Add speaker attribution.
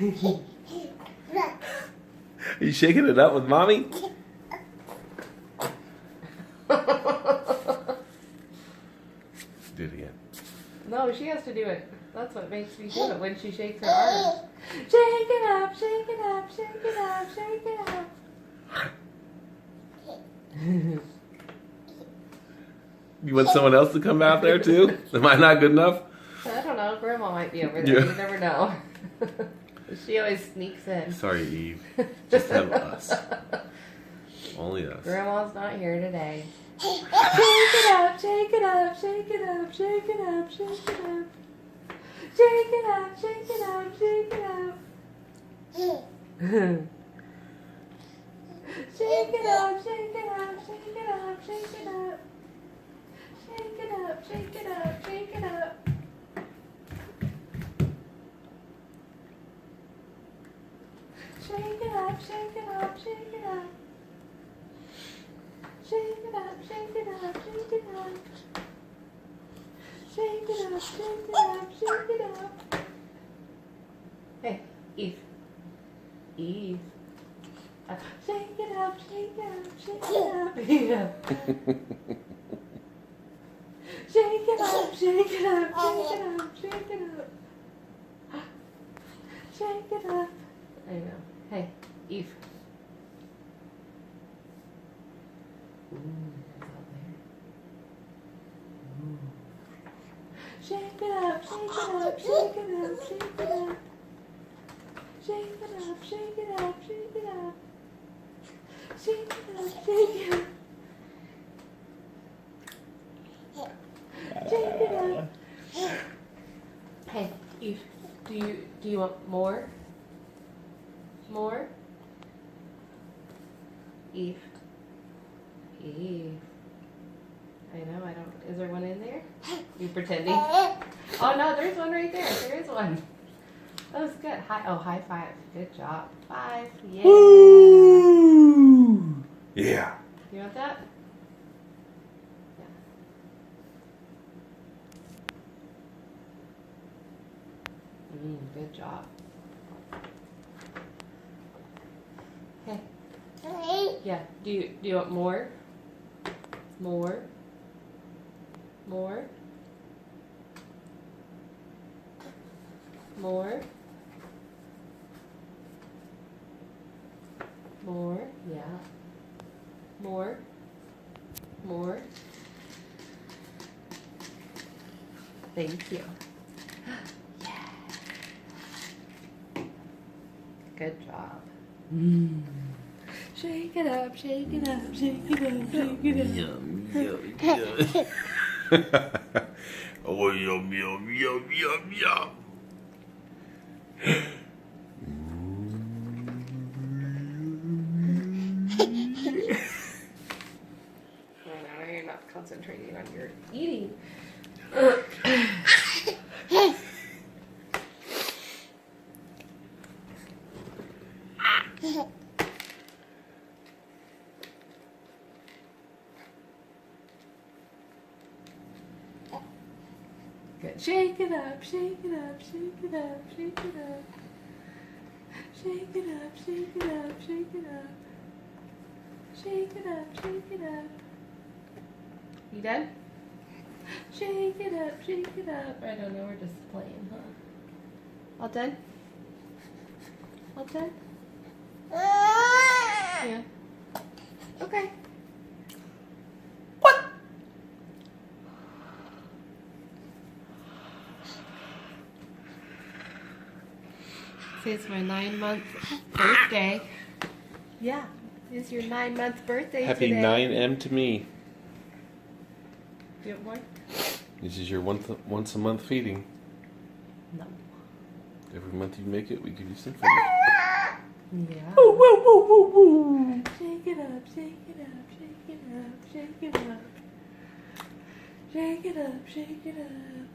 Speaker 1: Are you shaking it up with mommy? Do it again.
Speaker 2: No, she has to do it. That's what makes me do it when she shakes her arms. Shake it up, shake it up, shake it up, shake it up.
Speaker 1: You want someone else to come out there too? Am I not good enough?
Speaker 2: I don't know. Grandma might be over there.
Speaker 1: Yeah.
Speaker 2: You never know. She always sneaks in.
Speaker 1: Sorry, Eve. Just have us. Only us.
Speaker 2: Grandma's not here today. Shake it up, shake it up, shake it up, shake it up, shake it up. Shake it up, shake it up, shake it up. Shake it up, shake it up, shake it up, shake it up. Shake it up, shake it up, shake it up. Shake it up, shake it up, shake it up. Shake it up, shake it up, shake it up. Shake it up, shake it up, shake it up. Hey, Eve. Eve. Shake it up, shake it up, shake it up. Yeah. Shake it up, shake it up, shake it up, shake it up. Shake it up. I know. Hey, Eve. Shake it up, shake it up, shake it up, shake it up. Shake it up, shake it up, shake it up. Shake it up, shake it up. Shake it up. Hey, Eve, do you want more? More? Eve. Eve. I know, I don't. Is there one in there? You pretending? Oh no, there's one right there. There is one. That was good. High five. Good job. 5. Yay.
Speaker 1: Woo! Yeah.
Speaker 2: You want that? Yeah. Good job. Hey. Yeah. Do you want more? More? More? More? More? Yeah. More? More? Thank you. Yeah. Good job. Shake it up, shake it up, shake it up, shake it up.
Speaker 1: Yum, yum, yum. Oh, yum, yum, yum, yum, yum.
Speaker 2: I know, you're not concentrating on your eating. Good. Shake it up, shake it up, shake it up, shake it up. Shake it up, shake it up, shake it up. Shake it up, shake it up. You done? Shake it up, shake it up. I don't know, we're just playing, huh? All done? All done? Yeah. Okay. See, it's my 9-month birthday. Yeah, it's your 9-month birthday
Speaker 1: Happy
Speaker 2: today.
Speaker 1: 9M to me.
Speaker 2: Do you want more?
Speaker 1: This is your once a month feeding.
Speaker 2: No.
Speaker 1: Every month you make it, we give you some food.
Speaker 2: Yeah.
Speaker 1: Woo, woo, woo, woo, woo.
Speaker 2: Shake it up, shake it up, shake it up, shake it up. Shake it up, shake it up.